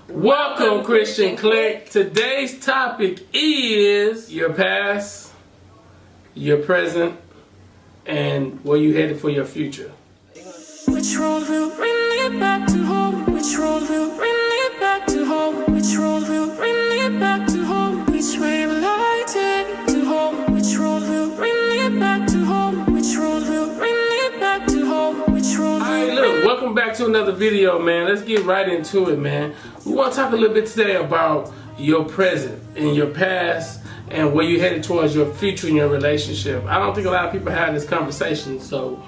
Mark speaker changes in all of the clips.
Speaker 1: Welcome, Christian Clique. Today's topic is your past, your present, and where you headed for your future.
Speaker 2: Which road will bring me back to home? Which road will bring me back to home? Which road will bring me back to home? Which way will I take to home? Which road will bring me back to home? Which road will bring me back to home? Which road will
Speaker 1: Alright, look, welcome back to another video, man. Let's get right into it, man. We want to talk a little bit today about your present and your past and where you headed towards your future in your relationship. I don't think a lot of people have this conversation, so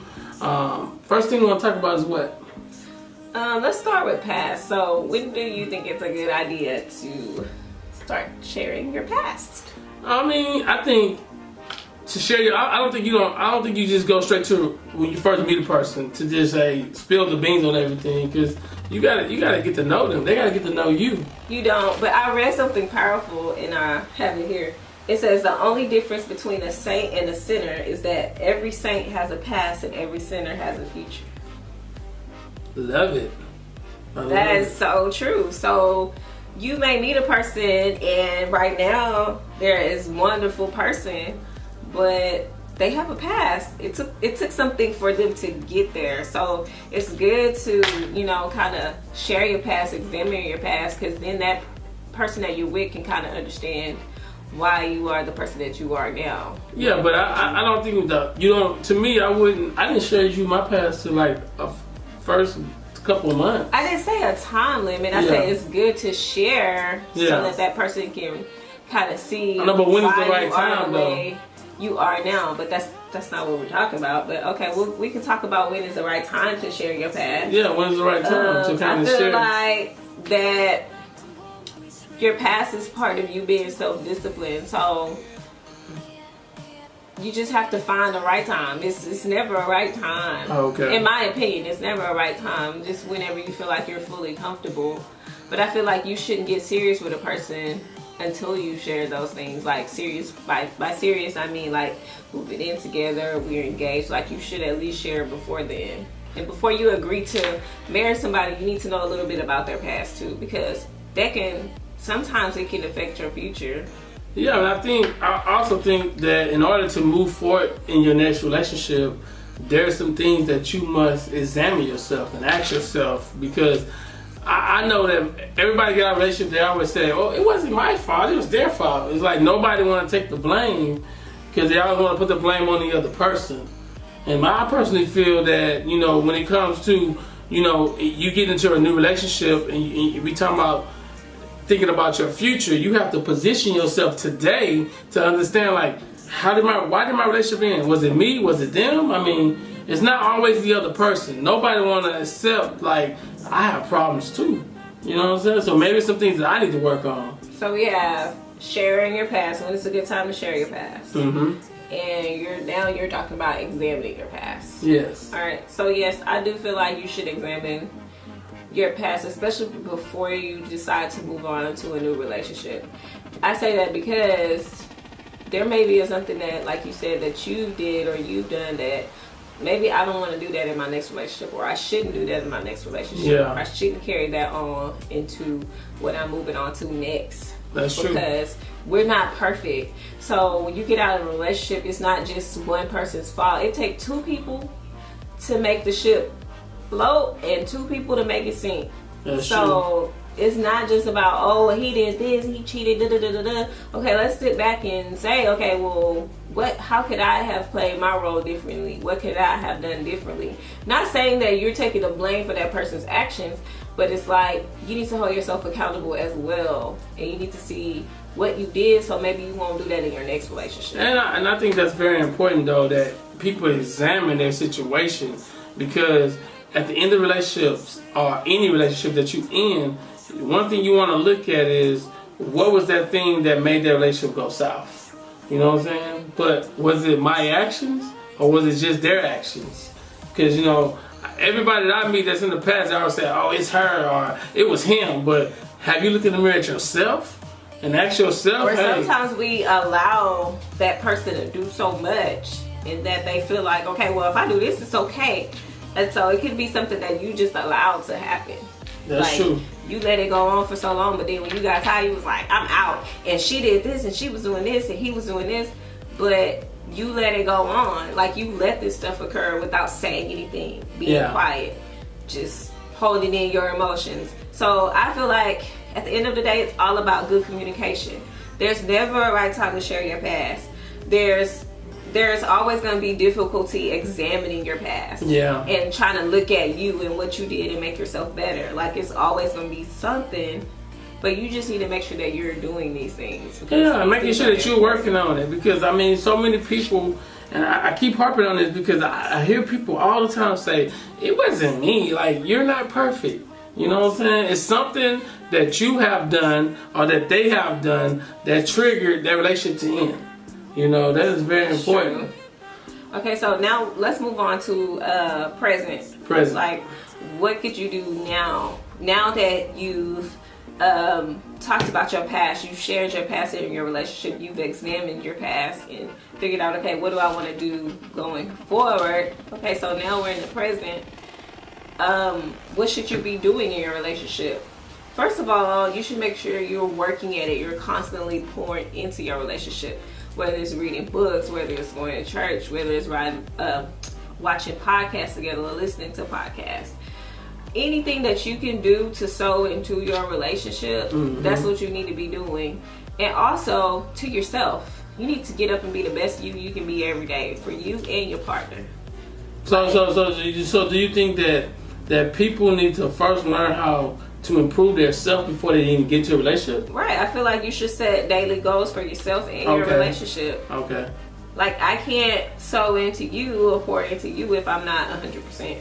Speaker 1: first thing we want to talk about is what?
Speaker 3: Let's start with past. So when do you think it's a good idea to start sharing your past?
Speaker 1: I mean, I think to share your, I don't think you just go straight to when you first meet a person to just say spill the beans on everything, because you gotta get to know them. They gotta get to know you.
Speaker 3: You don't, but I read something powerful and I have it here. It says the only difference between a saint and a sinner is that every saint has a past and every sinner has a future.
Speaker 1: Love it.
Speaker 3: That is so true. So you may meet a person and right now there is a wonderful person, but they have a past. It took something for them to get there. So it's good to, kind of share your past, examine your past, because then that person that you're with can kind of understand why you are the person that you are now.
Speaker 1: Yeah, but I don't think to me, I didn't share you my past to like a first couple of months.
Speaker 3: I didn't say a time limit. I said it's good to share so that person can kind of see.
Speaker 1: I know, but when is the right time though?
Speaker 3: You are now, but that's not what we're talking about. But okay, we can talk about when is the right time to share your past.
Speaker 1: Yeah, when is the right time to kind of share?
Speaker 3: I feel like that your past is part of you being self-disciplined. So you just have to find the right time. It's never a right time.
Speaker 1: Okay.
Speaker 3: In my opinion, it's never a right time. Just whenever you feel like you're fully comfortable. But I feel like you shouldn't get serious with a person until you share those things. Like serious, by serious I mean like we've been in together, we're engaged. Like you should at least share before then. And before you agree to marry somebody, you need to know a little bit about their past too, because sometimes it can affect your future.
Speaker 1: Yeah, and I also think that in order to move forward in your next relationship, there's some things that you must examine yourself and ask yourself, because I know that everybody get out of a relationship, they always say, oh, it wasn't my fault, it was their fault. It's like nobody want to take the blame because they always want to put the blame on the other person. And I personally feel that, when it comes to, you get into a new relationship and we talking about thinking about your future, you have to position yourself today to understand, like, why did my relationship end? Was it me? Was it them? I mean, it's not always the other person. Nobody want to accept, like, I have problems too. You know what I'm saying? So maybe some things that I need to work on.
Speaker 3: So we have sharing your past. When it's a good time to share your past.
Speaker 1: Mm-hmm.
Speaker 3: And you're talking about examining your past.
Speaker 1: Yes.
Speaker 3: All right. So yes, I do feel like you should examine your past, especially before you decide to move on to a new relationship. I say that because there may be something that, like you said, that you did or you've done that maybe I don't want to do that in my next relationship, or I shouldn't do that in my next relationship, or I shouldn't carry that on into what I'm moving on to next.
Speaker 1: That's true.
Speaker 3: Because we're not perfect. So when you get out of a relationship, it's not just one person's fault. It takes two people to make the ship float and two people to make it sink.
Speaker 1: That's true.
Speaker 3: It's not just about, oh, he did this, he cheated, da da da da da. Okay, let's sit back and say, okay, well, how could I have played my role differently? What could I have done differently? Not saying that you're taking the blame for that person's actions, but it's like you need to hold yourself accountable as well, and you need to see what you did, so maybe you won't do that in your next relationship.
Speaker 1: And I think that's very important, though, that people examine their situation, because at the end of relationships, or any relationship that you in, one thing you want to look at is, what was that thing that made that relationship go south? You know what I'm saying? But was it my actions, or was it just their actions? Because, everybody that I meet that's in the past, I always say, oh, it's her, or it was him. But have you looked in the mirror at yourself and ask yourself,
Speaker 3: or sometimes we allow that person to do so much, and that they feel like, okay, well, if I do this, it's okay. And so it could be something that you just allowed to happen.
Speaker 1: That's true.
Speaker 3: you let it go on for so long, but then when you got tired, you was like, I'm out. And she did this, and she was doing this, and he was doing this. But you let it go on. Like, you let this stuff occur without saying anything, being quiet, just holding in your emotions. So I feel like at the end of the day, it's all about good communication. There's never a right time to share your past. There's always going to be difficulty examining your past and trying to look at you and what you did and make yourself better. Like, it's always going to be something, but you just need to make sure that you're doing these things.
Speaker 1: Yeah, making sure that you're working on it, because I mean, so many people, and I keep harping on this because I hear people all the time say, it wasn't me. Like, you're not perfect. You know what I'm saying? It's something that you have done or that they have done that triggered that relationship to end. You know, that is very important.
Speaker 3: True. Okay, so now let's move on to present. Like, what could you do now? Now that you've talked about your past, you've shared your past in your relationship, you've examined your past and figured out, okay, what do I want to do going forward? Okay, so now we're in the present. What should you be doing in your relationship? First of all, you should make sure you're working at it. You're constantly pouring into your relationship. Whether it's reading books, whether it's going to church, whether it's watching podcasts together or listening to podcasts. Anything that you can do to sow into your relationship, that's what you need to be doing. And also to yourself. You need to get up and be the best you can be every day for you and your partner.
Speaker 1: So do you think that people need to first learn how to improve their self before they even get to a relationship?
Speaker 3: Right. I feel like you should set daily goals for yourself and your relationship.
Speaker 1: Okay.
Speaker 3: Like, I can't sow into you or pour into you if I'm not 100%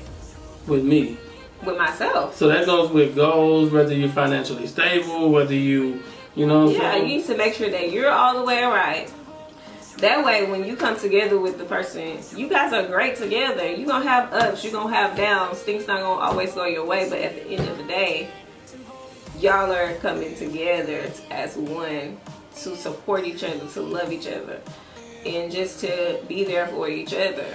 Speaker 1: with me.
Speaker 3: With myself.
Speaker 1: So that goes with goals, whether you're financially stable, whether you know what I'm saying?
Speaker 3: You need to make sure that you're all the way right. That way, when you come together with the person, you guys are great together. You're going to have ups, you're going to have downs. Things not going to always go your way, but at the end of the day, y'all are coming together as one to support each other, to love each other, and just to be there for each other.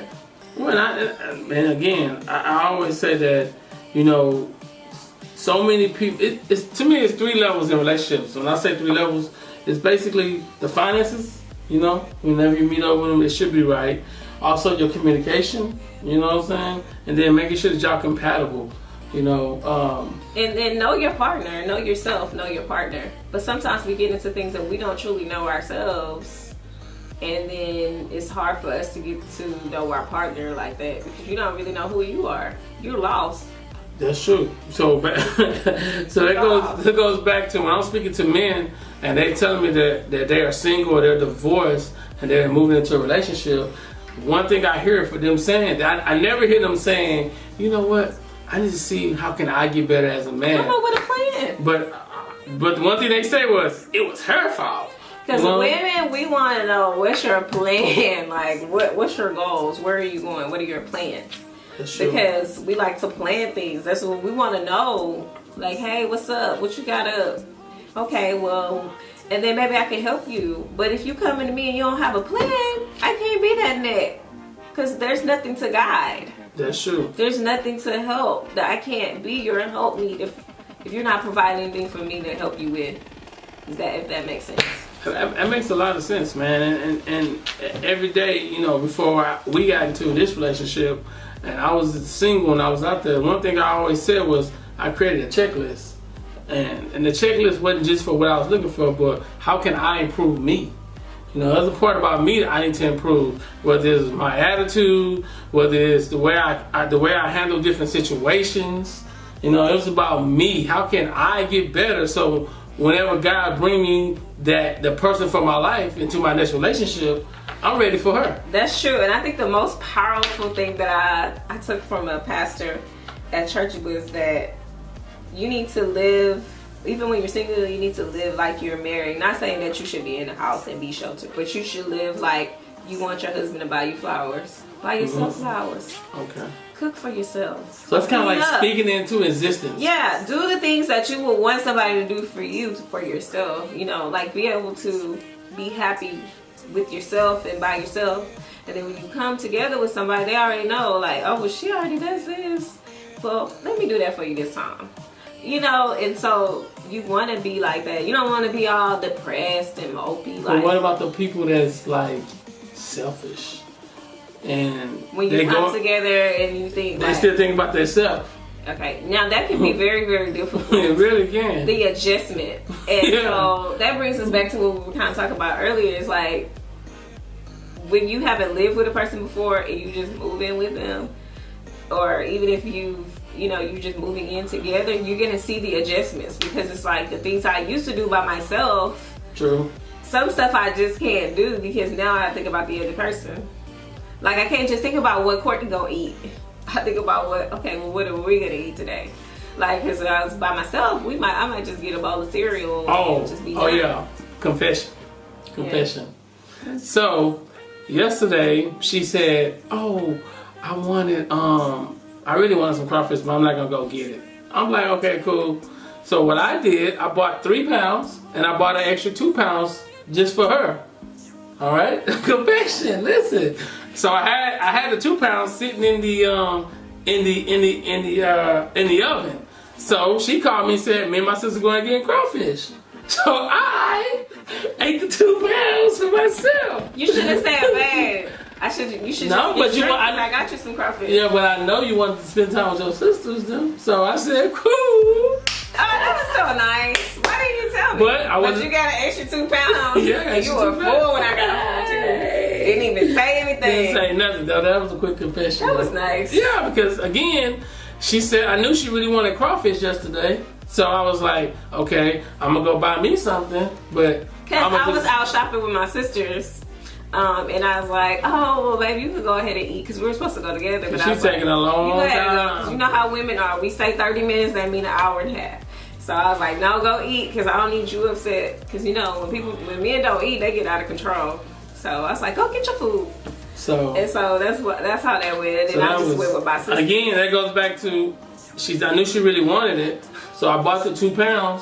Speaker 1: Well, and again, I always say that, you know, so many people, to me, it's 3 levels in relationships. When I say 3 levels, it's basically the finances. You know, whenever you meet up with them, it should be right. Also, your communication, you know what I'm saying? And then making sure that y'all compatible, you know.
Speaker 3: And know your partner, know yourself, know your partner. But sometimes we get into things that we don't truly know ourselves. And then it's hard for us to get to know our partner like that because you don't really know who you are. You're lost.
Speaker 1: That's true. So that goes back to when I'm speaking to men and they telling me that they are single or they're divorced and they're moving into a relationship. One thing I hear for them saying that I never hear them saying, you know what, I need to see how can I get better as a man.
Speaker 3: Come up with a plan.
Speaker 1: But the one thing they say was it was her fault.
Speaker 3: Because women, we want to know what's your plan. Like what's your goals? Where are you going? What are your plans? Because we like to plan things. That's what we want to know. Like, hey, what's up? What you got up? Okay, well, and then maybe I can help you. But if you come to me and you don't have a plan, I can't be that neck. Because there's nothing to guide.
Speaker 1: That's true.
Speaker 3: There's nothing to help. That I can't be your helpmeet if you're not providing anything for me to help you with. If that makes sense.
Speaker 1: That makes a lot of sense, man. And every day, you know, before we got into this relationship, and I was single and I was out there, one thing I always said was I created a checklist. And the checklist wasn't just for what I was looking for, but how can I improve me? You know, there's a part about me that I need to improve, whether it's my attitude, whether it's the way I handle different situations. You know, it was about me. How can I get better so whenever God bring me the person for my life into my next relationship, I'm ready for her.
Speaker 3: That's true. And I think the most powerful thing that I took from a pastor at church was that you need to live, even when you're single, you need to live like you're married. Not saying that you should be in a house and be sheltered, but you should live like you want your husband to buy you flowers. Buy yourself flowers.
Speaker 1: Okay.
Speaker 3: Cook for yourself.
Speaker 1: So it's kind of like speaking into existence.
Speaker 3: Yeah, do the things that you would want somebody to do for you, for yourself. You know, like be able to be happy with yourself and by yourself. And then when you come together with somebody, they already know, like, oh, well, she already does this. Well, let me do that for you this time. You know, and so you want to be like that. You don't want to be all depressed and mopey.
Speaker 1: But
Speaker 3: Like,
Speaker 1: what about the people that's like selfish and
Speaker 3: when you come together and you think
Speaker 1: they
Speaker 3: like,
Speaker 1: still think about themselves?
Speaker 3: okay, now that can be very, very difficult.
Speaker 1: It really can.
Speaker 3: The adjustment. And so that brings us back to what we were kind of talking about earlier. It's like when you haven't lived with a person before and you just move in with them, or even if you're just moving in together, you're gonna see the adjustments, because it's like the things I used to do by myself.
Speaker 1: True.
Speaker 3: Some stuff I just can't do because now I think about the other person. Like, I can't just think about what Courtney gonna eat. I think about what are we gonna eat today? Like, because if I was by myself, I might just get a bowl of cereal and just be done.
Speaker 1: Yeah. Confession. Yeah. So yesterday she said, "Oh, I really wanted some crawfish, but I'm not gonna go get it." I'm like, okay, cool. So what I did, I bought 3 pounds and I bought an extra 2 pounds just for her. All right, confession. Listen. So I had the 2 pounds sitting in the oven. So she called me and said, "Me and my sister going to get crawfish." So I ate the 2 pounds for myself.
Speaker 3: You should have said, "Babe, you should."
Speaker 1: No, but
Speaker 3: I got you some crawfish.
Speaker 1: Yeah, but I know you wanted to spend time with your sisters, though. So I said, "Cool."
Speaker 3: Oh, that was so nice. Why didn't you tell me?
Speaker 1: But
Speaker 3: you got an extra 2 pounds.
Speaker 1: Yeah,
Speaker 3: and you were full when I got home too. Didn't even say anything.
Speaker 1: Didn't say nothing though. That was a quick confession.
Speaker 3: That was nice.
Speaker 1: Yeah, because again, she said I knew she really wanted crawfish yesterday, so I was like, okay, I'm gonna go buy me something. But
Speaker 3: because I was out shopping with my sisters. And I was like, "Oh, well, baby, you could go ahead and eat," because we were supposed to go together. But
Speaker 1: she's taking a long time.
Speaker 3: You know how women are. We say 30 minutes, that mean an hour and a half. So I was like, "No, go eat," because I don't need you upset. Because when men don't eat, they get out of control. So I was like, "Go get your food." So that's how that went. And I just went with my sister.
Speaker 1: Again, that goes back to I knew she really wanted it, so I bought the 2 pounds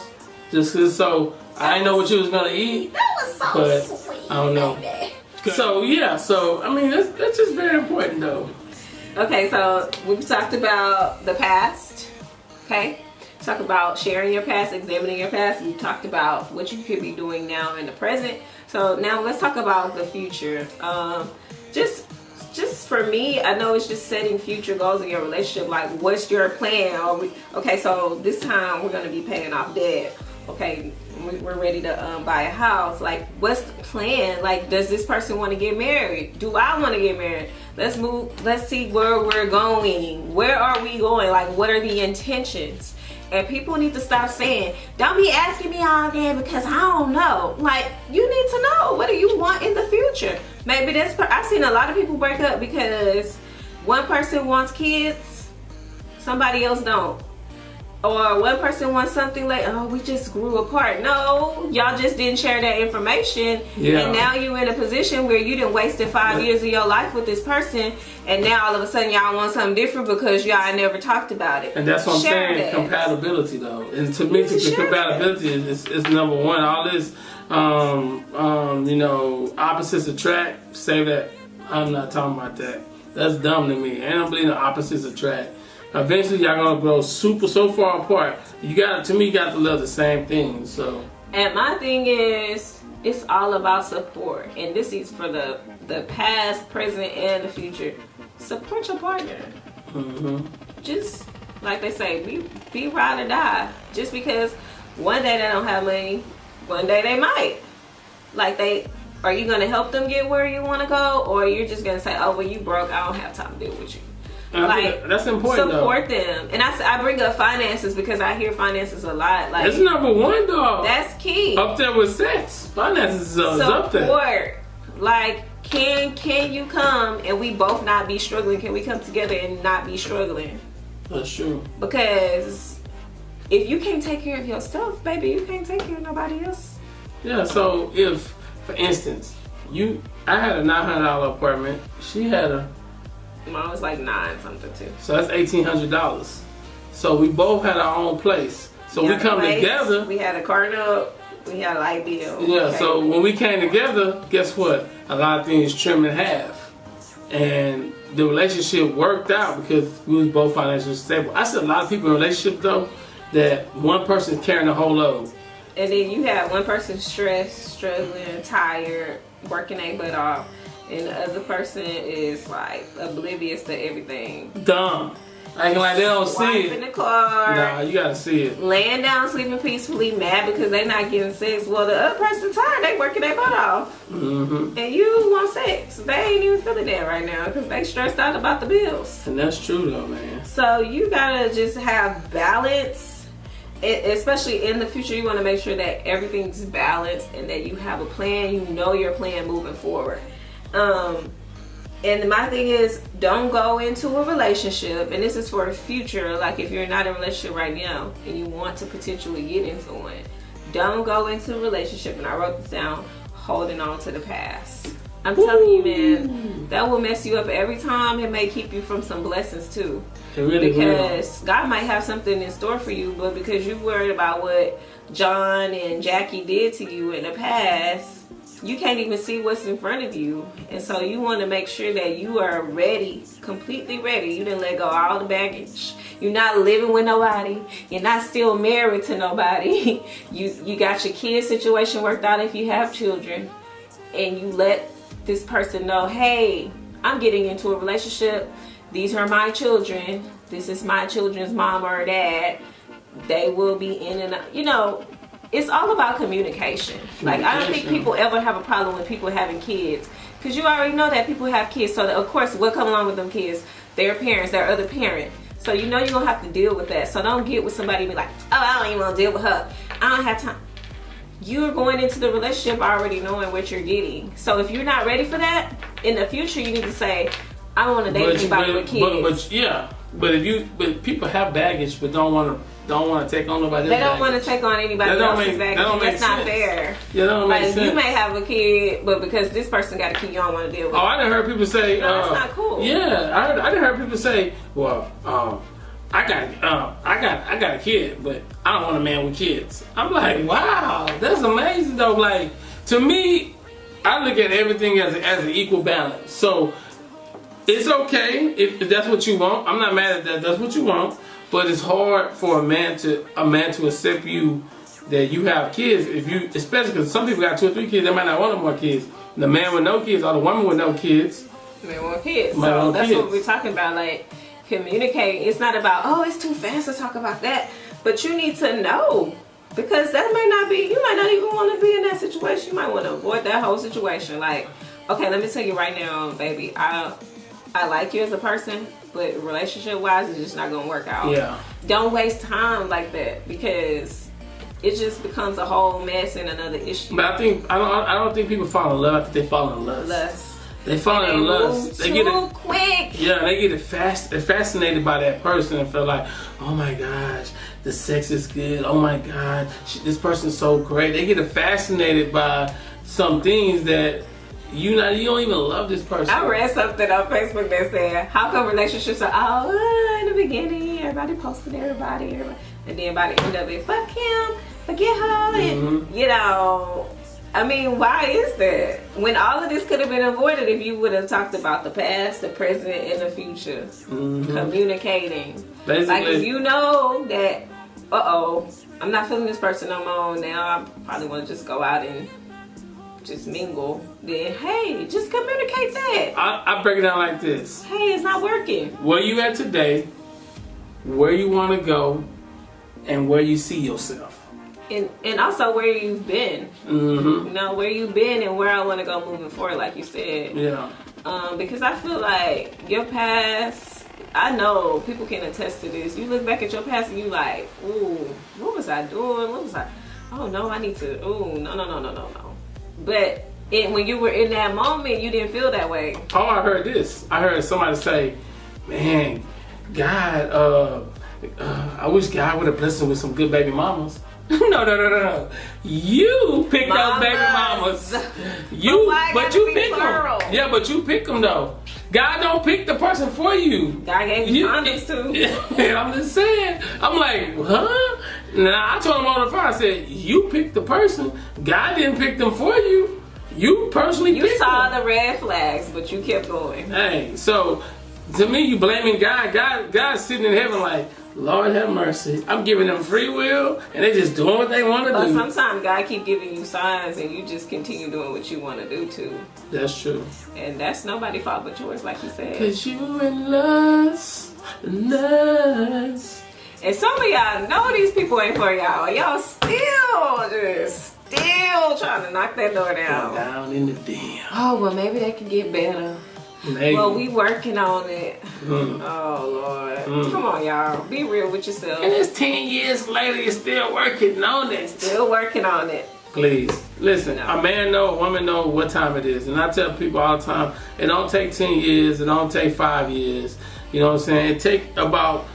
Speaker 1: just because. So I didn't know what she was gonna eat.
Speaker 3: That was so sweet.
Speaker 1: I don't know.
Speaker 3: Baby.
Speaker 1: So yeah, I mean that's just very important though.
Speaker 3: Okay, so we've talked about the past. Okay, talk about sharing your past, examining your past. We've talked about what you could be doing now in the present. So now let's talk about the future. Just for me, I know it's just setting future goals in your relationship. Like, what's your plan? Okay, so this time we're gonna be paying off debt. Okay, we're ready to buy a house. Like, what's the plan? Like, does this person want to get married? Do I want to get married? Let's move. Let's see where we're going. Where are we going? Like, what are the intentions? And people need to stop saying, "Don't be asking me all again because I don't know." Like, you need to know, what do you want in the future? Maybe I've seen a lot of people break up because one person wants kids, somebody else don't. Or one person wants something like, "Oh, we just grew apart." No, y'all just didn't share that information.
Speaker 1: Yeah.
Speaker 3: And now you're in a position where you done wasted 5 years of your life with this person, and now all of a sudden y'all want something different because y'all never talked about it.
Speaker 1: And that's what I'm saying, compatibility though. And to me, the compatibility is number one. All this, opposites attract. Say that. I'm not talking about that. That's dumb to me. And I don't believe the opposites attract. Eventually, y'all gonna grow so far apart. You got to love the same thing. So.
Speaker 3: And my thing is, it's all about support, and this is for the past, present, and the future. Support your partner.
Speaker 1: Mm-hmm.
Speaker 3: Just like they say, be ride or die. Just because one day they don't have money, one day they might. Are you gonna help them get where you want to go, or you're just gonna say, "Oh, well, you broke. I don't have time to deal with you."
Speaker 1: Like, that's important.
Speaker 3: Support them. And I bring up finances because I hear finances a lot. Like,
Speaker 1: it's number one, dog.
Speaker 3: That's key.
Speaker 1: Up there with sex, finances is up there.
Speaker 3: Support. Like, can you come and we both not be struggling? Can we come together and not be struggling?
Speaker 1: That's true.
Speaker 3: Because if you can't take care of yourself, baby, you can't take care of nobody else.
Speaker 1: Yeah. So if, for instance, I had a $900 apartment. She had a.
Speaker 3: Mine was like 9 something too.
Speaker 1: So that's $1,800. So we both had our own place. So we come together.
Speaker 3: We had a car note. We had an idea.
Speaker 1: Yeah. Okay. So when we came together, guess what? A lot of things trimmed in half, and the relationship worked out because we was both financially stable. I said a lot of people in relationships though, that one person's carrying the whole load.
Speaker 3: And then you have one person stressed, struggling, tired, working their butt off, and the other person is like oblivious to everything.
Speaker 1: Dumb. Acting like they don't see
Speaker 3: Wipe in
Speaker 1: it.
Speaker 3: the car.
Speaker 1: Nah, you gotta see it.
Speaker 3: Laying down, sleeping peacefully, mad because they not getting sex. Well, the other person tired, they working their butt off.
Speaker 1: Mm-hmm.
Speaker 3: And you want sex. They ain't even feeling that right now because they stressed out about the bills.
Speaker 1: And that's true though, man.
Speaker 3: So you gotta just have balance. Especially in the future, you want to make sure that everything's balanced and that you have a plan. You know your plan moving forward. And my thing is, don't go into a relationship, and this is for the future, like if you're not in a relationship right now and you want to potentially get into one, don't go into a relationship, and I wrote this down, holding on to the past. I'm telling you, man, that will mess you up every time. It may keep you from some blessings too.
Speaker 1: It really
Speaker 3: Because God might have something in store for you, but because you worried about what John and Jackie did to you in the past, you can't even see what's in front of you. And so you want to make sure that you are ready, completely ready. You didn't let go of all the baggage. You're not living with nobody. You're not still married to nobody. You got your kid situation worked out if you have children. And you let this person know, hey, I'm getting into a relationship. These are my children. This is my children's mom or dad. They will be in and out. You know, it's all about communication. Like, I don't think people ever have a problem with people having kids. Because you already know that people have kids. So, of course, what comes along with them kids? Their parents, their other parent. So, you know you're going to have to deal with that. So, don't get with somebody and be like, oh, I don't even want to deal with her. I don't have time. You're going into the relationship already knowing what you're getting. So, if you're not ready for that, in the future, you need to say, I don't want to date anybody with kids.
Speaker 1: But people have baggage, but don't want to take on nobody.
Speaker 3: They don't want to take on anybody else's baggage. That's not fair.
Speaker 1: Yeah, that don't make sense.
Speaker 3: You may have a kid, but because this person got a kid, you don't want to deal with.
Speaker 1: Oh, I done heard people say,
Speaker 3: no, that's not cool.
Speaker 1: Yeah, I done heard people say, well, I got a kid, but I don't want a man with kids. I'm like, wow, that's amazing though. Like, to me, I look at everything as an equal balance. So it's okay if that's what you want. I'm not mad at that. That's what you want. But it's hard for a man to accept you that you have kids. Especially because some people got 2 or 3 kids, they might not want no more kids. The man with no kids or the woman with no kids.
Speaker 3: They want kids. So that's what we're talking about. Like, communicate. It's not about, oh, it's too fast to talk about that. But you need to know. Because that may not be, you might not even want to be in that situation. You might want to avoid that whole situation. Like, okay, let me tell you right now, baby, I like you as a person, but relationship-wise, it's just not going to work out.
Speaker 1: Yeah.
Speaker 3: Don't waste time like that because it just becomes a whole mess and another issue.
Speaker 1: But I don't think people fall in love. I think they fall in lust. They fall in lust.
Speaker 3: They get too quick.
Speaker 1: Yeah, they get They're fascinated by that person and feel like, oh my gosh, the sex is good. Oh my God, this person's so great. They get fascinated by some things that you don't even love this person.
Speaker 3: I read something on Facebook that said, how come relationships are in the beginning, everybody posting everybody, and then by the end of it, fuck him, forget her, and you know, I mean, why is that? When all of this could have been avoided if you would have talked about the past, the present, and the future. Communicating.
Speaker 1: Basically,
Speaker 3: like, if you know that, I'm not feeling this person no more, now I probably want to just go out and just mingle, then hey, just communicate that.
Speaker 1: I break it down like this.
Speaker 3: Hey, it's not working.
Speaker 1: Where you at today, where you want to go, and where you see yourself.
Speaker 3: And also where you've been. You know, where you've been and where I want to go moving forward, like you said.
Speaker 1: Yeah.
Speaker 3: Because I feel like your past, I know people can attest to this. You look back at your past and you like, ooh, what was I doing? Oh no, I need to, no. But when you were in that moment, you didn't feel that way.
Speaker 1: Oh, I heard this. I heard somebody say, man, God, I wish God would have blessed him with some good baby mamas. No. You pick those baby mamas. But you pick them. Yeah, but you pick them though. God don't pick the person for you.
Speaker 3: God gave you condoms too.
Speaker 1: I'm just saying. I'm like, huh? Now I told him on the phone. I said, you picked the person. God didn't pick them for you. You personally picked them. You
Speaker 3: saw the red flags, but you kept going.
Speaker 1: Hey, so to me, you blaming God. God's sitting in heaven like, Lord have mercy. I'm giving them free will, and they just doing what they want to
Speaker 3: But
Speaker 1: do.
Speaker 3: sometimes God keep giving you signs, and you just continue doing what you want to do too.
Speaker 1: That's true.
Speaker 3: And that's nobody's fault but yours, like you said.
Speaker 1: Cause you in lust.
Speaker 3: And some of y'all know these people ain't for y'all. Y'all still trying to knock that door down.
Speaker 1: Down in the den.
Speaker 3: Oh, well, maybe they can get better.
Speaker 1: Maybe.
Speaker 3: Well, we working on it. Oh, Lord. Come on, y'all. Be real with yourself.
Speaker 1: And it's 10 years later, you're still working on it.
Speaker 3: Still working on it.
Speaker 1: Please. Listen,
Speaker 3: No.
Speaker 1: a man know, a woman know what time it is. And I tell people all the time, it don't take 10 years, it don't take 5 years. You know what I'm saying? It take about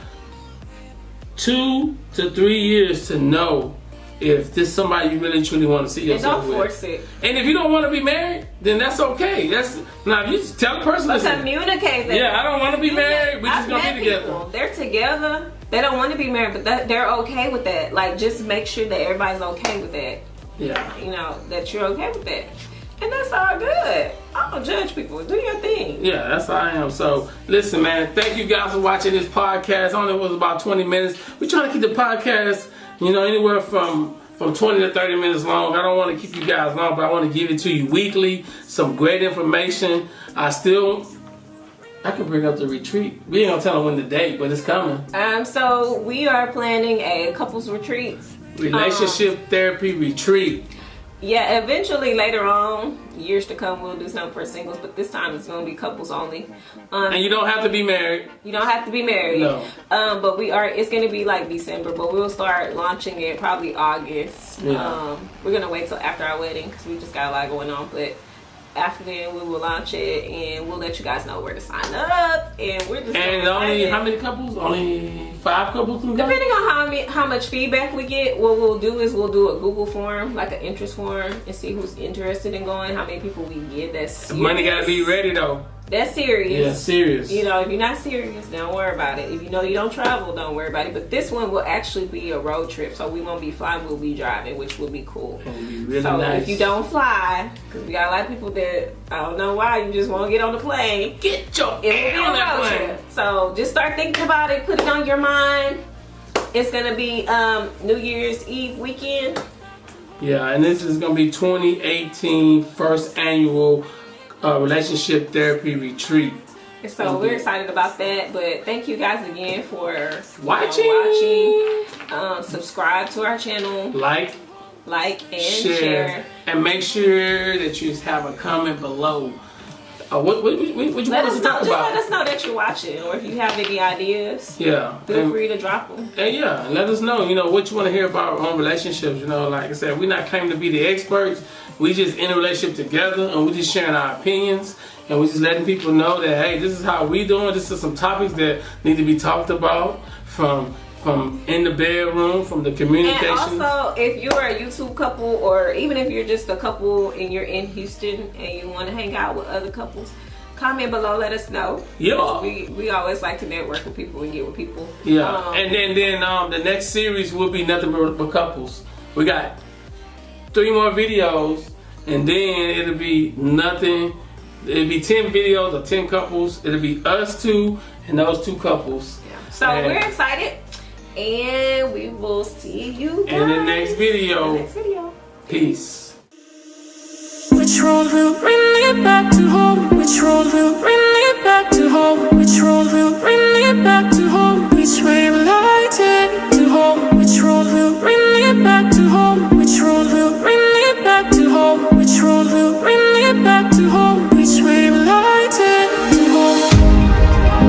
Speaker 1: 2 to 3 years to know if this is somebody you really truly want to see
Speaker 3: And
Speaker 1: yourself
Speaker 3: don't
Speaker 1: with.
Speaker 3: force it.
Speaker 1: And if you don't want to be married, then that's okay. That's now you just tell the person.
Speaker 3: But
Speaker 1: Listen,
Speaker 3: communicate that.
Speaker 1: yeah, I don't want to be married. We just
Speaker 3: I've
Speaker 1: gonna
Speaker 3: met
Speaker 1: be together.
Speaker 3: people, they're together. They don't want to be married, but they're okay with that. Like, just make sure that everybody's okay with that.
Speaker 1: Yeah.
Speaker 3: You know, that you're okay with that. And that's all good. I don't judge people. Do your thing.
Speaker 1: Yeah, that's how I am. So, listen, man, thank you guys for watching this podcast. Only was about 20 minutes. We're trying to keep the podcast, anywhere from 20 to 30 minutes long. I don't want to keep you guys long, but I want to give it to you weekly. Some great information. I can bring up the retreat. We ain't gonna tell them when the date, but it's coming.
Speaker 3: So we are planning a couples retreat.
Speaker 1: Relationship therapy retreat.
Speaker 3: Yeah, eventually later on, years to come, we'll do something for singles, but this time it's going to be couples only.
Speaker 1: And you don't have to be married.
Speaker 3: You don't have to be married.
Speaker 1: No.
Speaker 3: But it's going to be like December, but we'll start launching it probably August.
Speaker 1: Yeah.
Speaker 3: We're going to wait till after our wedding because we just got a lot going on, but after then we will launch it and we'll let you guys know where to sign up. And we're just
Speaker 1: How many couples? Only 5 couples can go?
Speaker 3: Depending on how much feedback we get, what we'll do is we'll do a Google form, like an interest form, and see who's interested in going, how many people we get. That's serious.
Speaker 1: Money gotta be ready though.
Speaker 3: That's serious.
Speaker 1: Yeah, serious.
Speaker 3: If you're not serious, don't worry about it. If you know you don't travel, don't worry about it. But this one will actually be a road trip, so we won't be flying, we'll be driving, which will be cool.
Speaker 1: It'll be really
Speaker 3: so
Speaker 1: nice.
Speaker 3: if you don't fly, because we got a lot of people that I don't know why you just won't get on the plane.
Speaker 1: Get your
Speaker 3: It will be
Speaker 1: ass on
Speaker 3: a
Speaker 1: that
Speaker 3: road
Speaker 1: plane.
Speaker 3: trip. So just start thinking about it, put it on your mind. It's gonna be New Year's Eve weekend.
Speaker 1: Yeah, and this is gonna be 2018 first annual relationship therapy retreat.
Speaker 3: So we're excited about that. But thank you guys again for
Speaker 1: watching.
Speaker 3: Subscribe to our channel,
Speaker 1: Like
Speaker 3: and share.
Speaker 1: and make sure that you have a comment below. What you want
Speaker 3: Let
Speaker 1: us
Speaker 3: us
Speaker 1: to
Speaker 3: know.
Speaker 1: talk
Speaker 3: Just
Speaker 1: about?
Speaker 3: let us know that you're watching, or if you have any ideas,
Speaker 1: Yeah.
Speaker 3: feel free to drop them.
Speaker 1: And yeah, and let us know, what you want to hear about on relationships. Like I said, we're not claiming to be the experts. We just in a relationship together, and we just sharing our opinions, and we just letting people know that, hey, this is how we doing. This is some topics that need to be talked about from in the bedroom, from the communication.
Speaker 3: And also, if you're a YouTube couple, or even if you're just a couple and you're in Houston and you want to hang out with other couples, comment below, let us know.
Speaker 1: Yeah.
Speaker 3: We always like to network with people and get with people.
Speaker 1: Yeah, and then the next series will be nothing but couples. We got 3 more videos, and then it'll be nothing. It'll be 10 videos of 10 couples. It'll be us 2 and those 2 couples.
Speaker 3: Yeah. So we're excited, and we will see you guys
Speaker 1: in the next video.
Speaker 3: in the next video.
Speaker 1: Peace.
Speaker 2: Which road will bring me back to home? Which road will bring me back to home? Which road will bring me back to home? Which way will I take to home? Which road will bring me back to home? Which road will bring me back to home? Which road will bring me back to home? Which way will I take to home?